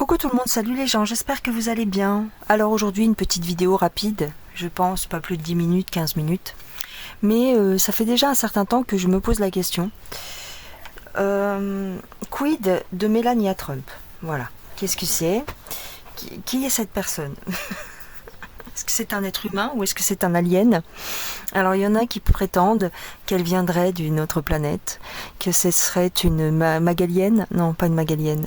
Coucou tout le monde, salut les gens, j'espère que vous allez bien. Alors aujourd'hui une petite vidéo rapide, je pense pas plus de 10 minutes, 15 minutes. Mais ça fait déjà un certain temps que je me pose la question. Quid de Melania Trump? Voilà, qu'est-ce que c'est? Qui est cette personne? Est-ce que c'est un être humain ou est-ce que c'est un alien? Alors il y en a qui prétendent qu'elle viendrait d'une autre planète, que ce serait une magalienne, non pas une magalienne,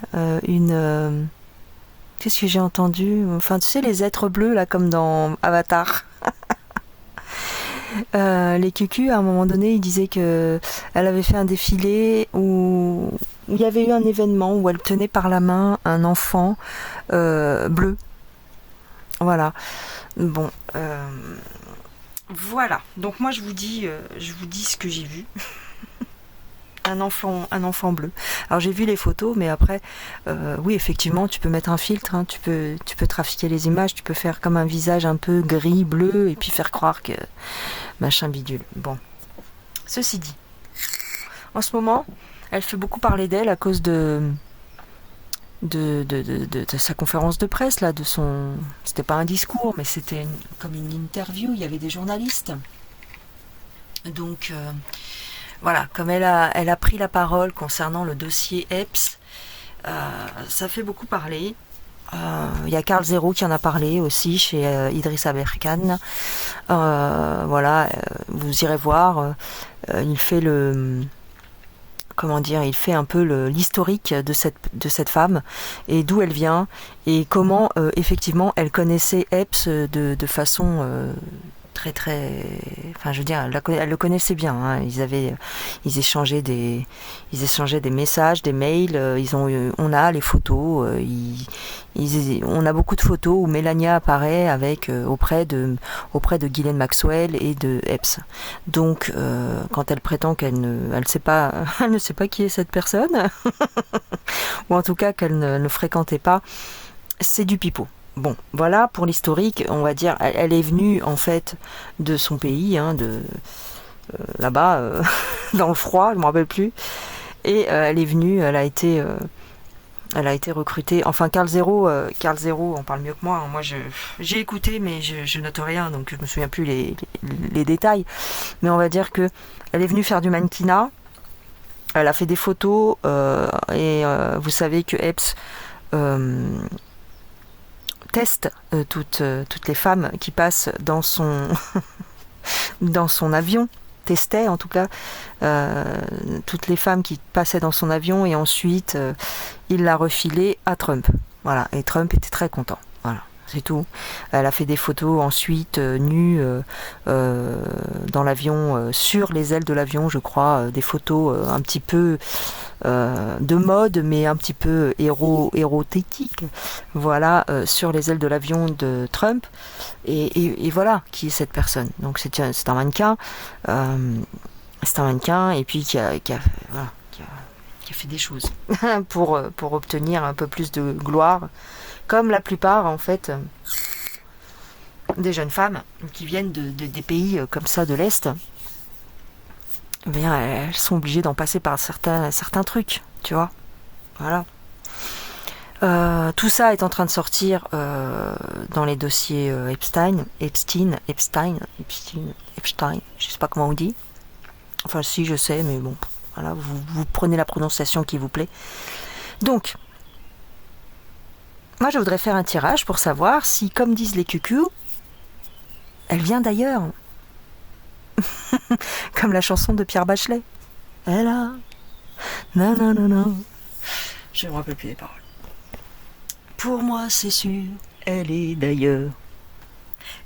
qu'est-ce que j'ai entendu? Enfin tu sais les êtres bleus là comme dans Avatar. Les cucus à un moment donné ils disaient que elle avait fait un défilé où il y avait eu un événement où elle tenait par la main un enfant bleu. Voilà. Bon, voilà. Donc moi je vous dis ce que j'ai vu. un enfant bleu. Alors j'ai vu les photos, mais après, oui effectivement, tu peux mettre un filtre, hein, tu peux trafiquer les images, tu peux faire comme un visage un peu gris, bleu, et puis faire croire que machin bidule. Bon, ceci dit, en ce moment, elle fait beaucoup parler d'elle à cause de sa conférence de presse là, c'était pas un discours mais c'était comme une interview, il y avait des journalistes, donc voilà, comme elle a pris la parole concernant le dossier Epps, ça fait beaucoup parler. Il y a Karl Zero qui en a parlé aussi chez Idriss Aberkan, voilà, vous irez voir, il fait il fait un peu l'historique de cette femme et d'où elle vient et comment effectivement elle connaissait Epps de façon enfin je veux dire elle le connaissait bien, hein. Ils échangeaient des messages, des mails, on a les photos, on a beaucoup de photos où Melania apparaît avec auprès de Ghislaine Maxwell et de Epps. Donc quand elle prétend qu'elle ne sait pas qui est cette personne ou en tout cas qu'elle ne fréquentait pas, c'est du pipeau. Bon, voilà pour l'historique, on va dire, elle est venue en fait de son pays, hein, là-bas, dans le froid, je me rappelle plus, et elle est venue, elle a été recrutée, enfin Karl Zero en parle mieux que moi, hein. Moi j'ai écouté mais je note rien, donc je me souviens plus les détails, mais on va dire que elle est venue faire du mannequinat, elle a fait des photos, et vous savez que Epps teste toutes les femmes qui passent dans son avion, testait en tout cas toutes les femmes qui passaient dans son avion, et ensuite il l'a refilé à Trump. Voilà, et Trump était très content. Voilà, c'est tout. Elle a fait des photos ensuite nue dans l'avion, sur les ailes de l'avion, je crois, des photos un petit peu de mode, mais un petit peu érotétique, voilà, sur les ailes de l'avion de Trump, et voilà qui est cette personne. Donc c'est un mannequin, et puis qui a fait des choses pour obtenir un peu plus de gloire, comme la plupart en fait des jeunes femmes qui viennent des pays comme ça de l'Est. Bien, elles sont obligées d'en passer par certains trucs, tu vois. Voilà. Tout ça est en train de sortir dans les dossiers Epstein, je sais pas comment on dit. Enfin, si, je sais, mais bon, voilà, vous prenez la prononciation qui vous plaît. Donc, moi, je voudrais faire un tirage pour savoir si, comme disent les cucus, elle vient d'ailleurs. Comme la chanson de Pierre Bachelet. Elle a... Non, non, non, non. Je ne me rappelle plus les paroles. Pour moi, c'est sûr, elle est d'ailleurs.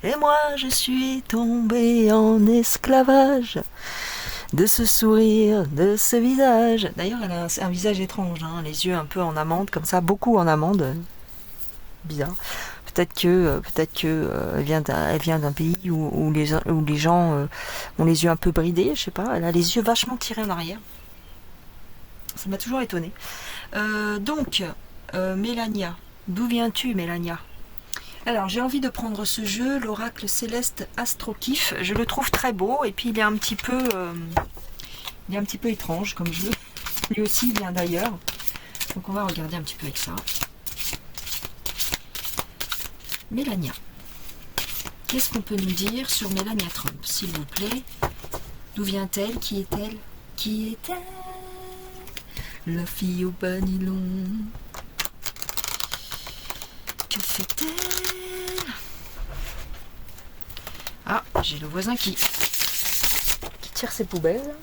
Et moi, je suis tombée en esclavage de ce sourire, de ce visage. D'ailleurs, elle a un visage étrange, hein, les yeux un peu en amande, comme ça, beaucoup en amande. Bizarre. Peut-être que elle vient d'un pays où les gens ont les yeux un peu bridés, je sais pas. Elle a les yeux vachement tirés en arrière. Ça m'a toujours étonnée. Donc, Melania. D'où viens-tu, Melania? Alors, j'ai envie de prendre ce jeu, l'oracle céleste Astrokif. Je le trouve très beau, et puis il est un petit peu étrange comme jeu. Lui aussi, il vient d'ailleurs. Donc, on va regarder un petit peu avec ça. Mélania. Qu'est-ce qu'on peut nous dire sur Mélania Trump, s'il vous plaît? D'où vient-elle? Qui est-elle? Qui est-elle? La fille au bas nylon. Que fait-elle? Ah, j'ai le voisin qui tire ses poubelles.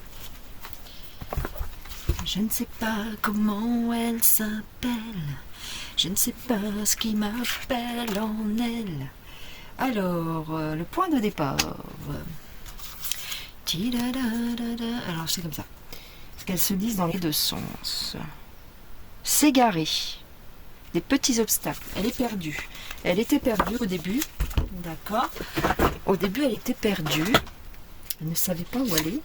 Je ne sais pas comment elle s'appelle. Je ne sais pas ce qui m'appelle en elle. Alors, le point de départ. Alors, c'est comme ça. Parce qu'elles se disent dans les deux sens. S'égarer. Des petits obstacles. Elle est perdue. Elle était perdue au début. D'accord. Au début, elle était perdue. Elle ne savait pas où aller.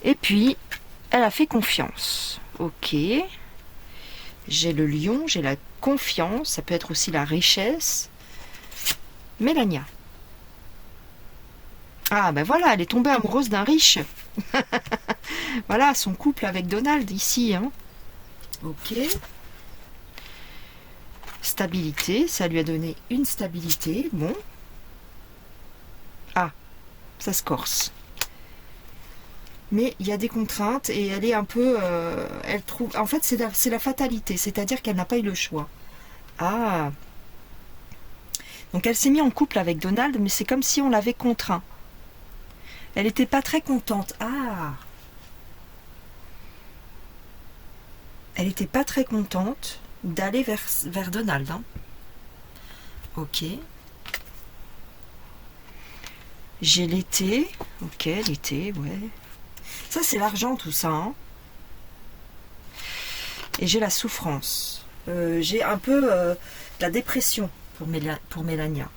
Et puis, elle a fait confiance. Ok. J'ai le lion, j'ai la confiance. Ça peut être aussi la richesse. Mélania. Ah ben voilà, elle est tombée amoureuse d'un riche. Voilà, son couple avec Donald ici. Hein. Ok. Stabilité, ça lui a donné une stabilité. Bon. Ah, ça se corse. Mais il y a des contraintes et elle est un peu... elle trouve... En fait, c'est la fatalité, c'est-à-dire qu'elle n'a pas eu le choix. Ah. Donc elle s'est mise en couple avec Donald, mais c'est comme si on l'avait contraint. Elle n'était pas très contente. Ah. Elle n'était pas très contente d'aller vers Donald. Hein. Ok. J'ai l'été. Ok, l'été, ouais. Ça, c'est l'argent, tout ça. Hein. Et j'ai la souffrance. J'ai un peu la dépression pour Mélania.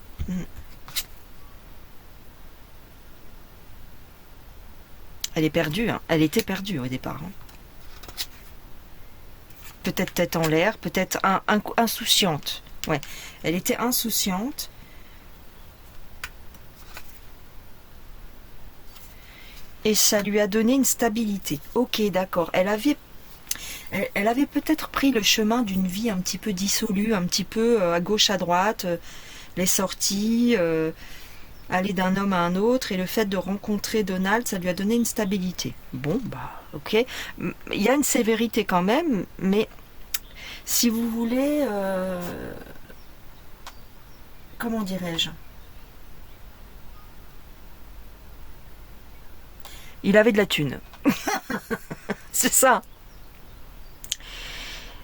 Elle est perdue. Hein. Elle était perdue au départ. Hein. Peut-être tête en l'air, peut-être insouciante. Ouais, elle était insouciante. Et ça lui a donné une stabilité. Ok, d'accord. Elle avait peut-être pris le chemin d'une vie un petit peu dissolue, un petit peu à gauche, à droite, les sorties, aller d'un homme à un autre, et le fait de rencontrer Donald, ça lui a donné une stabilité. Bon, bah, ok. Il y a une sévérité quand même, mais si vous voulez, comment dirais-je? Il avait de la thune. C'est ça.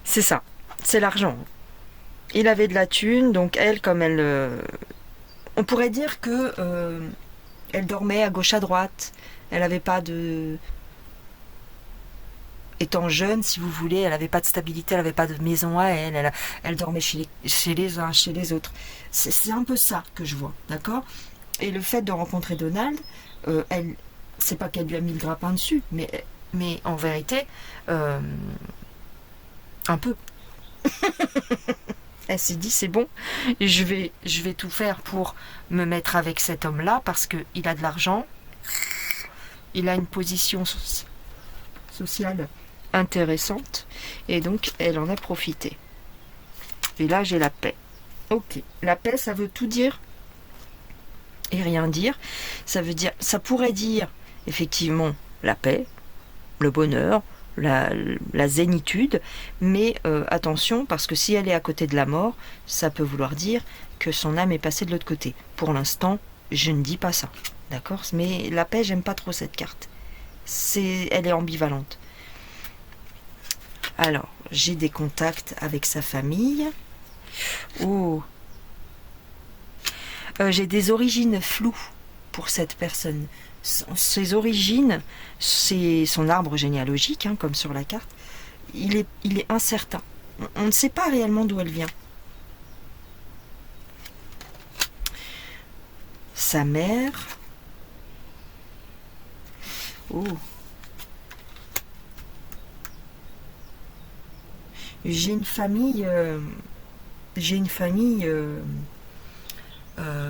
C'est ça. C'est l'argent. Il avait de la thune, donc elle, comme elle... on pourrait dire que elle dormait à gauche à droite. Elle n'avait pas de... Étant jeune, si vous voulez, elle n'avait pas de stabilité, elle n'avait pas de maison à elle. Elle dormait chez les uns, chez les autres. C'est un peu ça que je vois, d'accord? Et le fait de rencontrer Donald, elle... C'est pas qu'elle lui a mis le grappin dessus, mais en vérité, un peu. Elle s'est dit, c'est bon, je vais tout faire pour me mettre avec cet homme-là, parce qu'il a de l'argent, il a une position sociale intéressante, et donc elle en a profité. Et là, j'ai la paix. Ok, la paix, ça veut tout dire et rien dire. Ça pourrait dire effectivement la paix, le bonheur, la zénitude, mais attention, parce que si elle est à côté de la mort, ça peut vouloir dire que son âme est passée de l'autre côté. Pour l'instant, je ne dis pas ça, d'accord? Mais la paix, j'aime pas trop cette carte. Elle est ambivalente. Alors, j'ai des contacts avec sa famille. Oh, j'ai des origines floues pour cette personne. Ses origines, c'est son arbre généalogique, hein, comme sur la carte, il est incertain. On ne sait pas réellement d'où elle vient. Sa mère... Oh. J'ai une famille...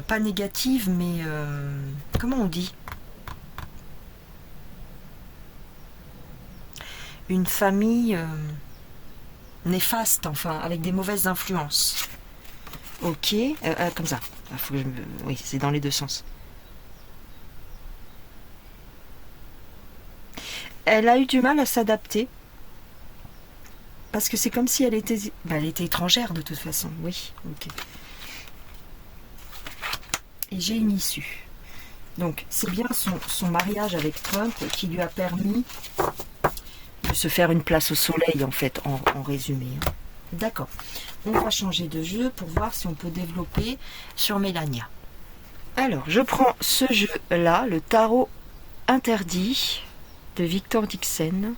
pas négative, mais... comment on dit? Une famille néfaste, enfin, avec des mauvaises influences. Ok, comme ça. Faut que oui, c'est dans les deux sens. Elle a eu du mal à s'adapter. Parce que c'est comme si elle était... Bah, elle était étrangère de toute façon. Oui, ok. Et j'ai une issue. Donc c'est bien son mariage avec Trump qui lui a permis de se faire une place au soleil en fait, en résumé. D'accord. On va changer de jeu pour voir si on peut développer sur Mélania. Alors, je prends ce jeu-là, le tarot interdit de Victor Dixon.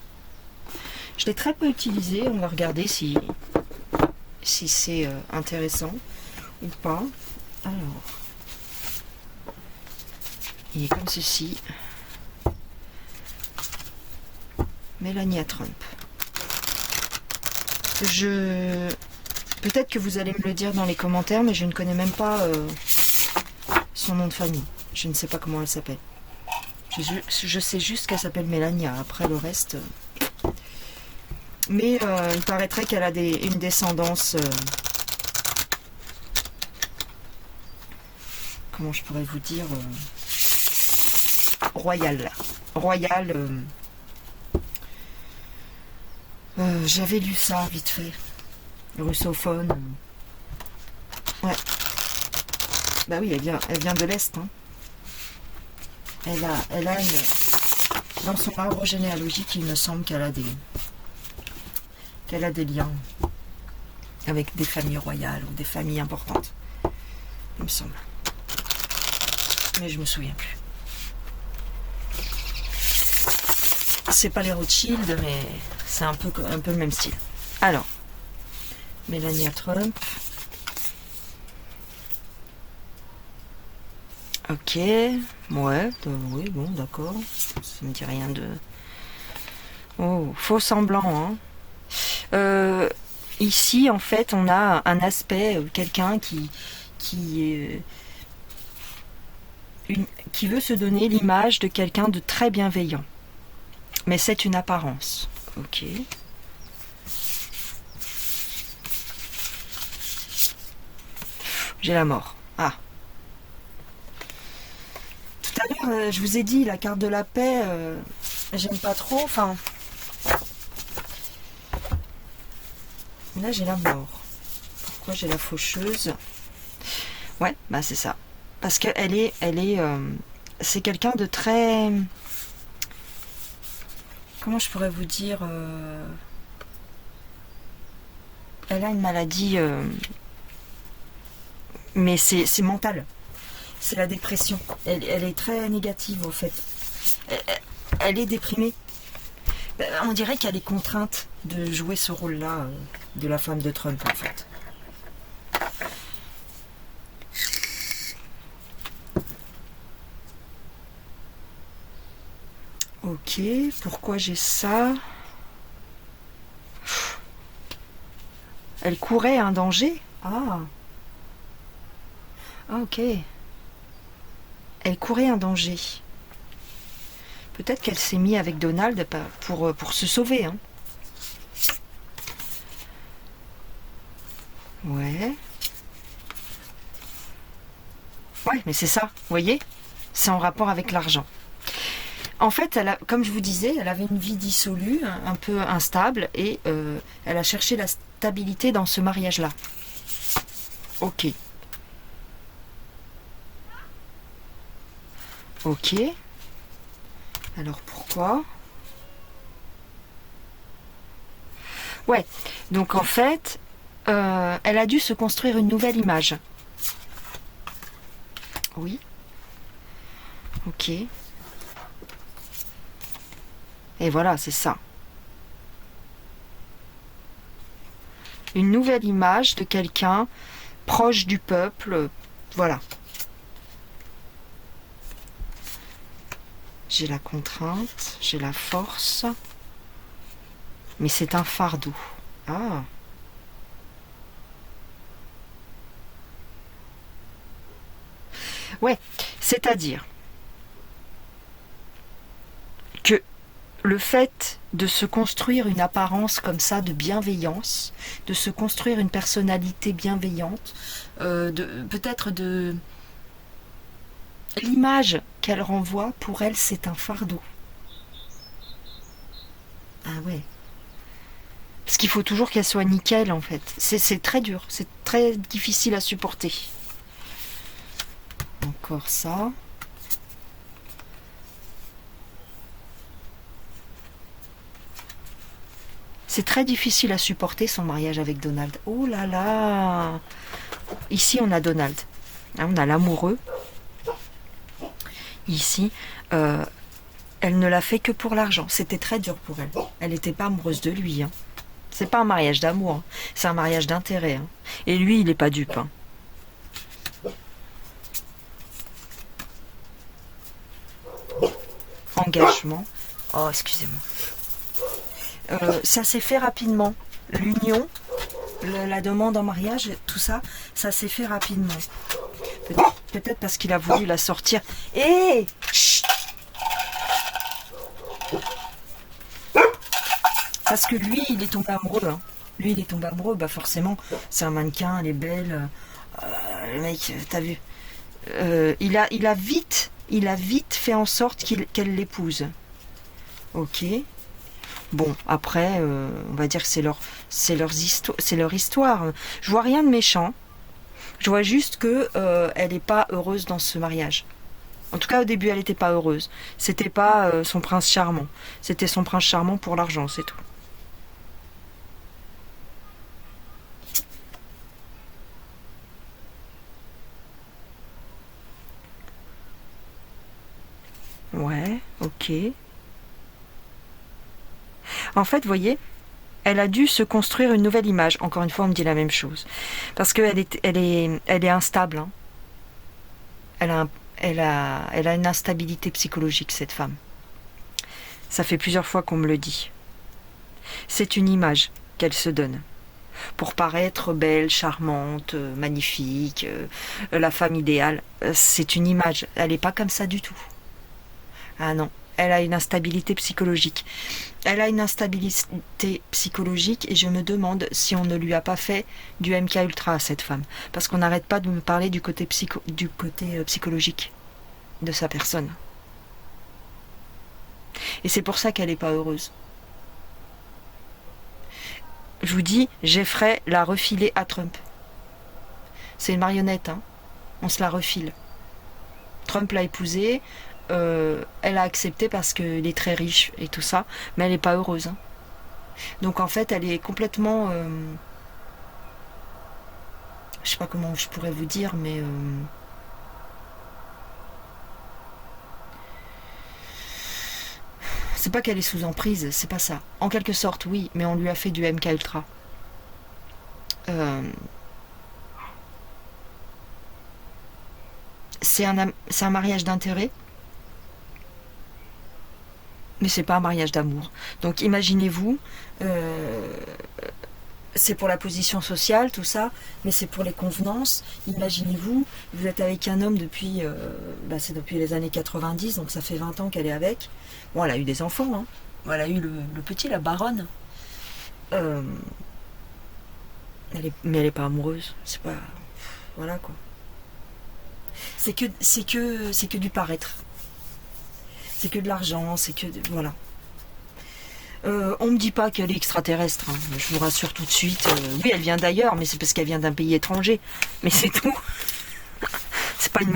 Je l'ai très peu utilisé, on va regarder si c'est intéressant ou pas. Alors, il est comme ceci. Mélania Trump. Peut-être que vous allez me le dire dans les commentaires, mais je ne connais même pas son nom de famille. Je ne sais pas comment elle s'appelle. Je sais juste qu'elle s'appelle Mélania. Après le reste... Mais il paraîtrait qu'elle a une descendance... comment je pourrais vous dire royale. Royale... j'avais lu ça vite fait. Russophone. Ouais. Bah oui, elle vient de l'Est. Hein. Elle a dans son arbre généalogique, il me semble qu'elle a des liens avec des familles royales ou des familles importantes. Il me semble. Mais je me souviens plus. C'est pas les Rothschild, mais c'est un peu le même style. Alors, Mélania Trump. Ok, ouais, oui, bon, d'accord. Ça me dit rien de... Oh, faux semblant, hein. Ici, en fait, on a un aspect, quelqu'un qui veut se donner l'image de quelqu'un de très bienveillant. Mais c'est une apparence. Ok. J'ai la mort. Ah. Tout à l'heure, je vous ai dit, la carte de la paix, j'aime pas trop. Enfin. Là, j'ai la mort. Pourquoi j'ai la faucheuse? Ouais, bah c'est ça. Parce qu'elle est, c'est quelqu'un de très... Comment je pourrais vous dire elle a une maladie, mais c'est mental. C'est la dépression. Elle est très négative, au fait. Elle est déprimée. On dirait qu'elle est contrainte de jouer ce rôle-là de la femme de Trump, en fait. Ok, pourquoi j'ai ça? Elle courait un danger? Ah. Ah, ok. Elle courait un danger. Peut-être qu'elle s'est mise avec Donald pour se sauver. Hein. Ouais. Ouais, mais c'est ça, vous voyez? C'est en rapport avec l'argent. En fait, comme je vous disais, elle avait une vie dissolue, un peu instable, et elle a cherché la stabilité dans ce mariage-là. Ok. Ok. Alors pourquoi? Ouais. Donc en fait, elle a dû se construire une nouvelle image. Oui. Ok. Et voilà, c'est ça. Une nouvelle image de quelqu'un proche du peuple. Voilà. J'ai la contrainte, j'ai la force. Mais c'est un fardeau. Ah. Ouais, c'est-à-dire que le fait de se construire une apparence comme ça de bienveillance, de se construire une personnalité bienveillante, peut-être de l'image qu'elle renvoie, pour elle, c'est un fardeau. Ah ouais. Parce qu'il faut toujours qu'elle soit nickel, en fait. C'est très dur, c'est très difficile à supporter. Encore ça. C'est très difficile à supporter son mariage avec Donald. Oh là là. Ici, on a Donald. On a l'amoureux. Ici, elle ne l'a fait que pour l'argent. C'était très dur pour elle. Elle n'était pas amoureuse de lui. Hein. C'est pas un mariage d'amour. Hein. C'est un mariage d'intérêt. Hein. Et lui, il n'est pas dupe. Hein. Engagement. Oh, excusez-moi. Ça s'est fait rapidement. L'union, la demande en mariage, tout ça, ça s'est fait rapidement. Peut-être parce qu'il a voulu la sortir. Hé, parce que lui, il est tombé amoureux. Hein. Lui, il est tombé amoureux. Bah forcément, c'est un mannequin, elle est belle. Le mec, t'as vu. Il a vite fait en sorte qu'elle l'épouse. Ok. Bon, après, on va dire que c'est leur histoire. Je vois rien de méchant. Je vois juste que elle n'est pas heureuse dans ce mariage. En tout cas, au début, elle n'était pas heureuse. C'était pas son prince charmant. C'était son prince charmant pour l'argent, c'est tout. Ouais, ok. En fait, vous voyez, elle a dû se construire une nouvelle image. Encore une fois, on me dit la même chose. Parce qu'elle elle est instable. Hein. Elle a une instabilité psychologique, cette femme. Ça fait plusieurs fois qu'on me le dit. C'est une image qu'elle se donne. Pour paraître belle, charmante, magnifique, la femme idéale. C'est une image. Elle n'est pas comme ça du tout. Ah non. Elle a une instabilité psychologique. Elle a une instabilité psychologique et je me demande si on ne lui a pas fait du MK Ultra à cette femme. Parce qu'on n'arrête pas de me parler du côté psychologique de sa personne. Et c'est pour ça qu'elle n'est pas heureuse. Je vous dis, Jeffrey l'a refilé à Trump. C'est une marionnette, hein. On se la refile. Trump l'a épousée. Elle a accepté parce qu'il est très riche et tout ça, mais elle n'est pas heureuse. Hein. Donc en fait, elle est complètement... je sais pas comment je pourrais vous dire, mais... c'est pas qu'elle est sous emprise, c'est pas ça. En quelque sorte, oui, mais on lui a fait du MK Ultra. C'est un mariage d'intérêt. Mais c'est pas un mariage d'amour. Donc imaginez-vous, c'est pour la position sociale, tout ça, mais c'est pour les convenances. Imaginez-vous, vous êtes avec un homme depuis, c'est depuis les années 90, donc ça fait 20 ans qu'elle est avec. Bon, elle a eu des enfants, hein. Elle a eu le petit, la baronne. Mais elle est pas amoureuse. C'est pas... Voilà, quoi. C'est que du paraître. C'est que de l'argent, c'est que... Voilà. On me dit pas qu'elle est extraterrestre, hein. Je vous rassure tout de suite. Oui, elle vient d'ailleurs, mais c'est parce qu'elle vient d'un pays étranger. Mais c'est tout. C'est pas une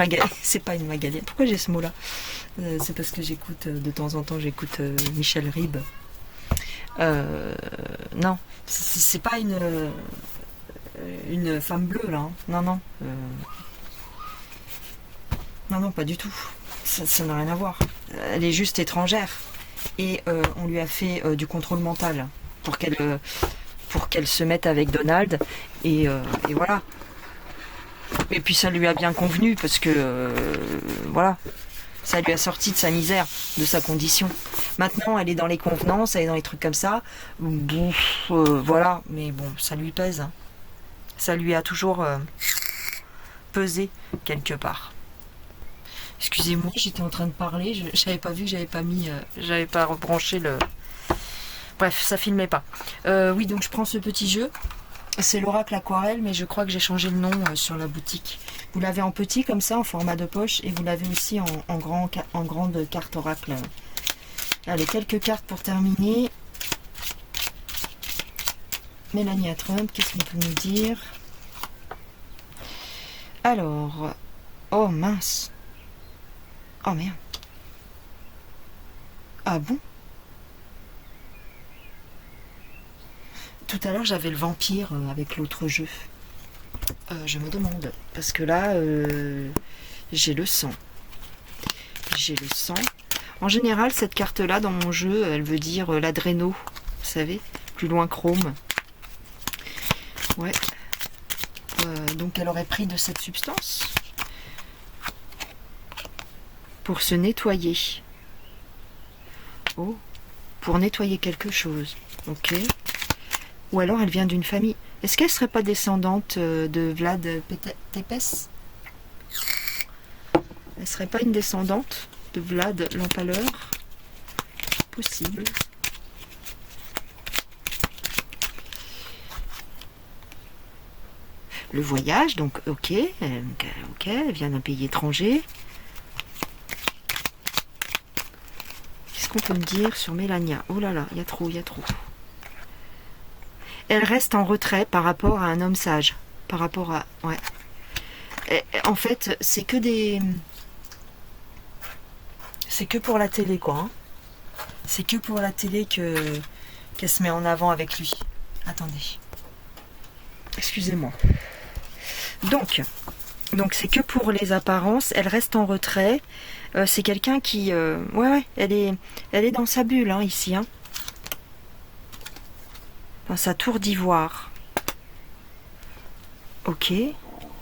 magalienne. Pourquoi j'ai ce mot-là? C'est parce que j'écoute, de temps en temps, j'écoute Michel Ribes. Non, c'est pas une femme bleue, là. Hein. Non, non. Non, pas du tout. Ça n'a rien à voir. Elle est juste étrangère. Et on lui a fait du contrôle mental pour qu'elle se mette avec Donald. Et voilà. Et puis ça lui a bien convenu parce que voilà. Ça lui a sorti de sa misère, de sa condition. Maintenant, elle est dans les convenances, elle est dans les trucs comme ça. Bon, voilà. Mais bon, ça lui pèse. Hein. Ça lui a toujours pesé quelque part. Excusez-moi, j'étais en train de parler, j'avais pas vu que j'avais pas rebranché Bref, ça filmait pas. Oui, donc je prends ce petit jeu. C'est l'Oracle Aquarelle, mais je crois que j'ai changé le nom sur la boutique. Vous l'avez en petit comme ça, en format de poche, et vous l'avez aussi en grande carte Oracle. Allez, quelques cartes pour terminer. Melania Trump, qu'est-ce qu'on peut nous dire? Alors, oh mince. Oh merde. Ah bon? Tout à l'heure, j'avais le vampire avec l'autre jeu. Je me demande, parce que là, j'ai le sang. J'ai le sang. En général, cette carte-là, dans mon jeu, elle veut dire l'adréno. Vous savez, plus loin chrome. Ouais. Donc, elle aurait pris de cette substance pour se nettoyer. Oh, pour nettoyer quelque chose. Ok. Ou alors, elle vient d'une famille. Est-ce qu'elle serait pas descendante de Vlad Tepes? Elle serait pas une descendante de Vlad l'Empaleur? Possible. Le voyage, donc ok, elle vient d'un pays étranger. Qu'est-ce qu'on peut me dire sur Melania? Oh là là, il y a trop. Elle reste en retrait par rapport à un homme sage. Par rapport à... Ouais. Et, en fait, c'est que des... C'est que pour la télé, quoi. Hein. C'est que pour la télé qu'elle se met en avant avec lui. Attendez. Excusez-moi. Donc c'est que pour les apparences. Elle reste en retrait. C'est quelqu'un qui... ouais, elle est dans sa bulle, hein, ici, hein. Dans sa tour d'ivoire. Ok.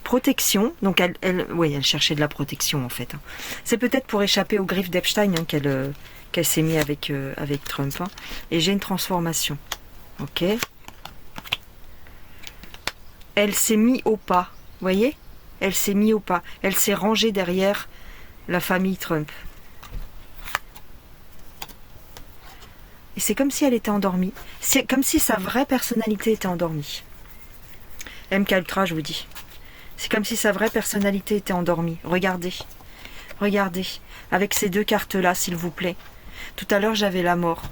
Protection. Donc elle cherchait de la protection en fait. Hein. C'est peut-être pour échapper aux griffes d'Epstein hein, qu'elle s'est mise avec Trump. Hein. Et j'ai une transformation. Ok. Elle s'est mise au pas. Vous voyez? Elle s'est mise au pas. Elle s'est rangée derrière la famille Trump. Et c'est comme si elle était endormie. C'est comme si sa vraie personnalité était endormie. MK Ultra, je vous dis. C'est comme si sa vraie personnalité était endormie. Regardez. Regardez. Avec ces deux cartes-là, s'il vous plaît. Tout à l'heure, j'avais la mort.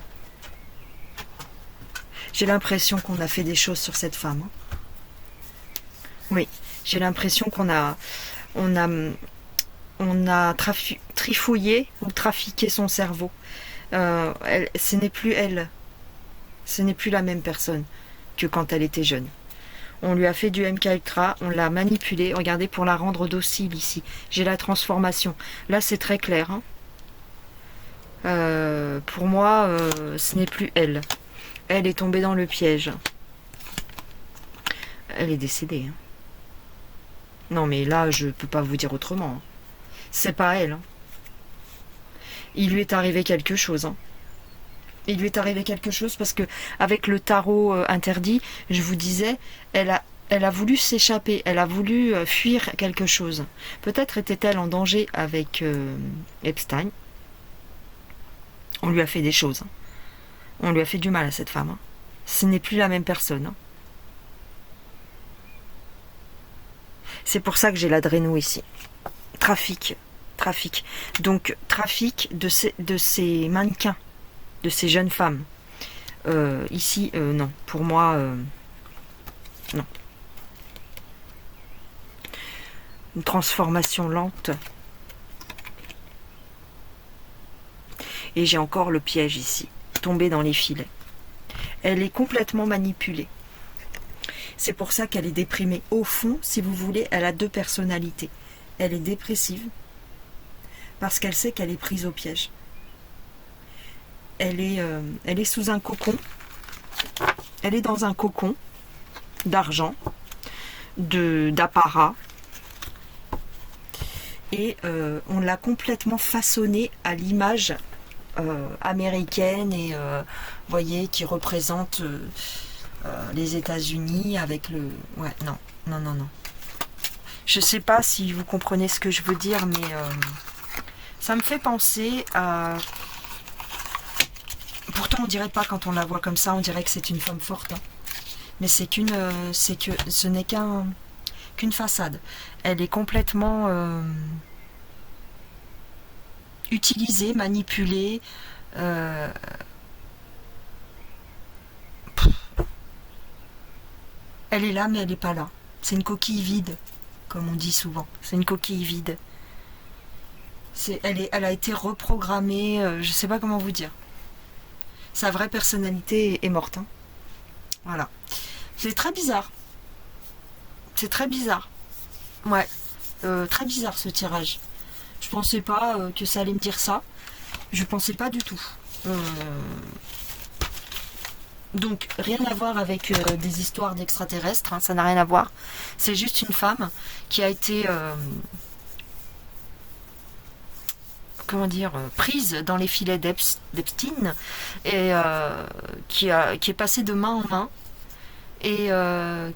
J'ai l'impression qu'on a fait des choses sur cette femme. Oui. J'ai l'impression qu'on a trifouillé ou trafiqué son cerveau. Ce n'est plus elle. Ce n'est plus la même personne que quand elle était jeune. On lui a fait du MK Ultra, on l'a manipulée. Regardez, pour la rendre docile ici. J'ai la transformation. Là, c'est très clair. Hein. Pour moi, ce n'est plus elle. Elle est tombée dans le piège. Elle est décédée. Hein. Non, mais là, je peux pas vous dire autrement. Hein. C'est pas elle. Hein. Il lui est arrivé quelque chose. Hein. Il lui est arrivé quelque chose parce que avec le tarot interdit, je vous disais, elle a voulu s'échapper, elle a voulu fuir quelque chose. Peut-être était-elle en danger avec Epstein. On lui a fait des choses. Hein. On lui a fait du mal à cette femme. Hein. Ce n'est plus la même personne. Hein. C'est pour ça que j'ai l'adréno ici. Trafic. Donc, trafic de ces mannequins, de ces jeunes femmes. Ici, non. Pour moi, non. Une transformation lente. Et j'ai encore le piège ici, tombé dans les filets. Elle est complètement manipulée. C'est pour ça qu'elle est déprimée. Au fond, si vous voulez, elle a deux personnalités. Elle est dépressive, parce qu'elle sait qu'elle est prise au piège. Elle est sous un cocon. Elle est dans un cocon d'argent, d'apparat. Et on l'a complètement façonnée à l'image américaine et voyez, qui représente les États-Unis avec le... Ouais, non. Je sais pas si vous comprenez ce que je veux dire, mais ça me fait penser à... pourtant on dirait pas quand on la voit comme ça, on dirait que c'est une femme forte. Hein. Mais c'est que ce n'est qu'une façade. Elle est complètement utilisée, manipulée. Elle est là, mais elle n'est pas là. C'est une coquille vide, comme on dit souvent. C'est une coquille vide. Elle a été reprogrammée, je sais pas comment vous dire. Sa vraie personnalité est morte. Hein. Voilà. C'est très bizarre. C'est très bizarre. Ouais. Très bizarre ce tirage. Je pensais pas que ça allait me dire ça. Je pensais pas du tout. Donc rien à voir avec des histoires d'extraterrestres. Hein, ça n'a rien à voir. C'est juste une femme qui a été... comment dire, prise dans les filets d'Epstein et qui est passée de main en main et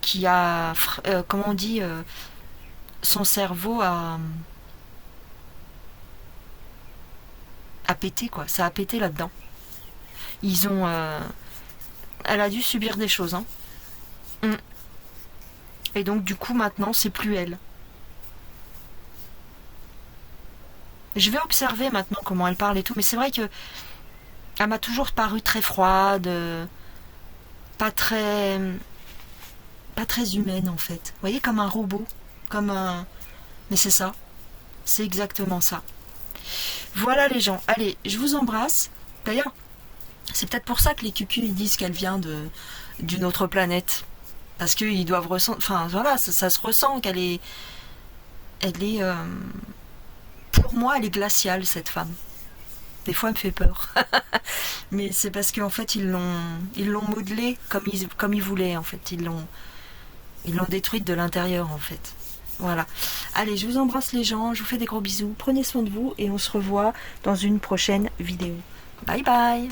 qui a, comment on dit, son cerveau a pété, quoi. Ça a pété là-dedans. Ils ont... elle a dû subir des choses. Hein. Et donc, du coup, maintenant, c'est plus elle. Je vais observer maintenant comment elle parle et tout, mais c'est vrai que elle m'a toujours paru très froide, pas très humaine en fait. Vous voyez, comme un robot, comme un... Mais c'est ça, c'est exactement ça. Voilà les gens, allez, je vous embrasse. D'ailleurs, c'est peut-être pour ça que les cucus ils disent qu'elle vient d'une autre planète. Parce qu'ils doivent ressentir... Enfin voilà, ça se ressent qu'elle est... Pour moi, elle est glaciale, cette femme. Des fois, elle me fait peur. Mais c'est parce qu'en fait, ils l'ont modelée comme ils voulaient, en fait. Ils l'ont détruite de l'intérieur, en fait. Voilà. Allez, je vous embrasse les gens, je vous fais des gros bisous. Prenez soin de vous et on se revoit dans une prochaine vidéo. Bye bye!